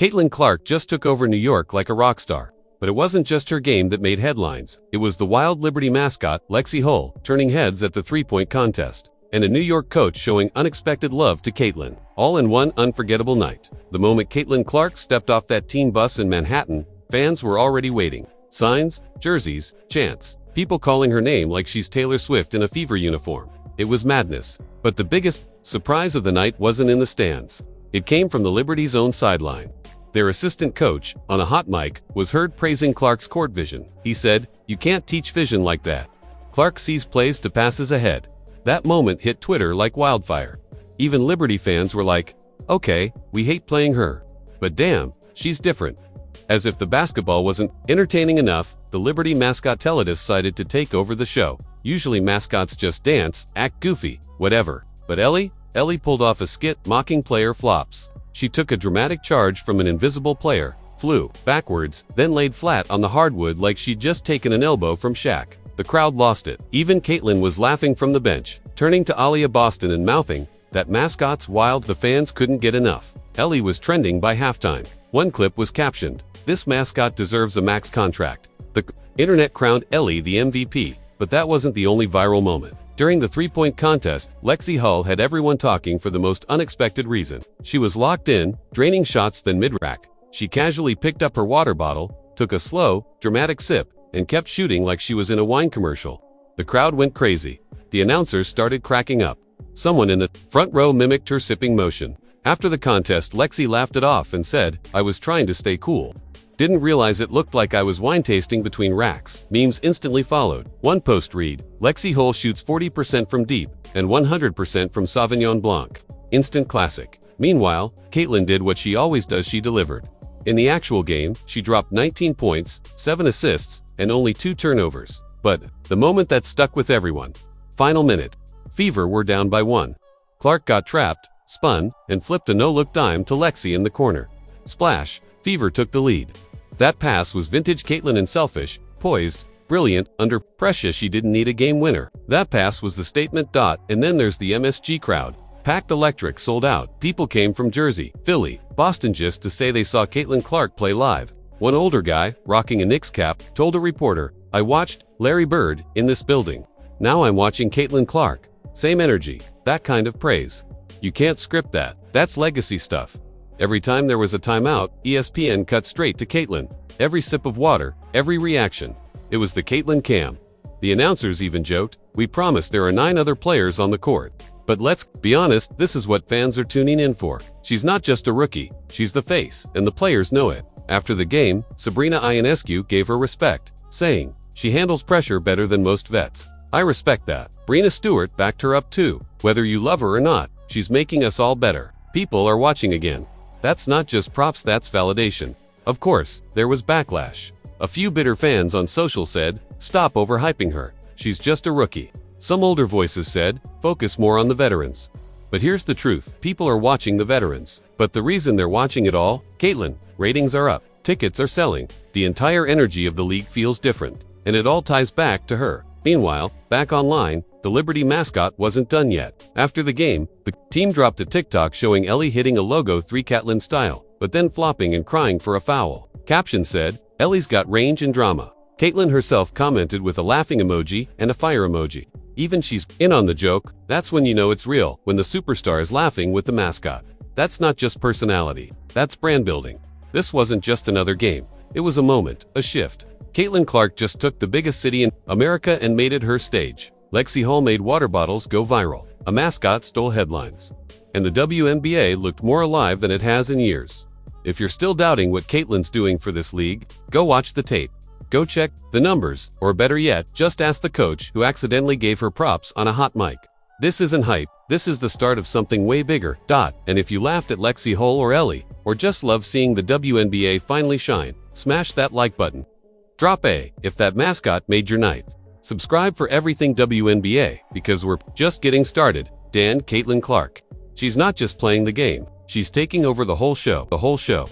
Caitlin Clark just took over New York like a rock star. But it wasn't just her game that made headlines. It was the wild Liberty mascot, Lexie Hull, turning heads at the three-point contest, and a New York coach showing unexpected love to Caitlin, all in one unforgettable night. The moment Caitlin Clark stepped off that team bus in Manhattan, fans were already waiting. Signs, jerseys, chants, people calling her name like she's Taylor Swift in a Fever uniform. It was madness. But the biggest surprise of the night wasn't in the stands. It came from the Liberty's own sideline. Their assistant coach, on a hot mic, was heard praising Clark's court vision. He said, "You can't teach vision like that. Clark sees plays to passes ahead." That moment hit Twitter like wildfire. Even Liberty fans were like, "Okay, we hate playing her, but damn, she's different." As if the basketball wasn't entertaining enough, the Liberty mascot decided to take over the show. Usually mascots just dance, act goofy, whatever. But Ellie pulled off a skit mocking player flops. She took a dramatic charge from an invisible player, flew backwards, then laid flat on the hardwood like she'd just taken an elbow from Shaq. The crowd lost it. Even Caitlin was laughing from the bench, turning to Aaliyah Boston and mouthing, "That mascot's wild." The fans couldn't get enough. Ellie was trending by halftime. One clip was captioned, "This mascot deserves a max contract." The internet crowned Ellie the MVP, but that wasn't the only viral moment. During the three-point contest, Lexie Hull had everyone talking for the most unexpected reason. She was locked in, draining shots, then mid-rack. She casually picked up her water bottle, took a slow, dramatic sip, and kept shooting like she was in a wine commercial. The crowd went crazy. The announcers started cracking up. Someone in the front row mimicked her sipping motion. After the contest, Lexie laughed it off and said, "I was trying to stay cool. Didn't realize it looked like I was wine tasting between racks." Memes instantly followed. One post read, "Lexie Hull shoots 40% from deep and 100% from Sauvignon Blanc. Instant classic." Meanwhile, Caitlin did what she always does: she delivered. In the actual game, she dropped 19 points, 7 assists, and only 2 turnovers. But the moment that stuck with everyone. Final minute. Fever were down by 1. Clark got trapped, spun, and flipped a no-look dime to Lexie in the corner. Splash. Fever took the lead. That pass was vintage Caitlin and selfish, poised, brilliant. Under pressure she didn't need a game winner. That pass was the statement. And then there's the MSG crowd. Packed, electric, sold out. People came from Jersey, Philly, Boston just to say they saw Caitlin Clark play live. One older guy, rocking a Knicks cap, told a reporter, "I watched Larry Bird in this building. Now I'm watching Caitlin Clark." Same energy, that kind of praise. You can't script that. That's legacy stuff. Every time there was a timeout, ESPN cut straight to Caitlin. Every sip of water, every reaction. It was the Caitlin cam. The announcers even joked, "We promise there are 9 other players on the court." But let's be honest, this is what fans are tuning in for. She's not just a rookie, she's the face, and the players know it. After the game, Sabrina Ionescu gave her respect, saying, "She handles pressure better than most vets. I respect that." Breanna Stewart backed her up too. "Whether you love her or not, she's making us all better. People are watching again." That's not just props, that's validation. Of course, there was backlash. A few bitter fans on social said, "Stop overhyping her. She's just a rookie." Some older voices said, "Focus more on the veterans." But here's the truth, people are watching the veterans. But the reason they're watching it all, Caitlin, ratings are up, tickets are selling, the entire energy of the league feels different, and it all ties back to her. Meanwhile, back online, the Liberty mascot wasn't done yet. After the game, the team dropped a TikTok showing Ellie hitting a logo 3 Caitlin style, but then flopping and crying for a foul. Caption said, "Ellie's got range and drama." Caitlin herself commented with a laughing emoji and a fire emoji. Even she's in on the joke. That's when you know it's real, when the superstar is laughing with the mascot. That's not just personality, that's brand building. This wasn't just another game. It was a moment, a shift. Caitlin Clark just took the biggest city in America and made it her stage. Lexie Hull made water bottles go viral. A mascot stole headlines. And the WNBA looked more alive than it has in years. If you're still doubting what Caitlin's doing for this league, go watch the tape. Go check the numbers, or better yet, just ask the coach who accidentally gave her props on a hot mic. This isn't hype, this is the start of something way bigger. And if you laughed at Lexie Hull or Ellie, or just love seeing the WNBA finally shine, smash that like button. Drop a if that mascot made your night. Subscribe for everything WNBA, because we're just getting started. Dan Caitlin Clark. She's not just playing the game, she's taking over the whole show.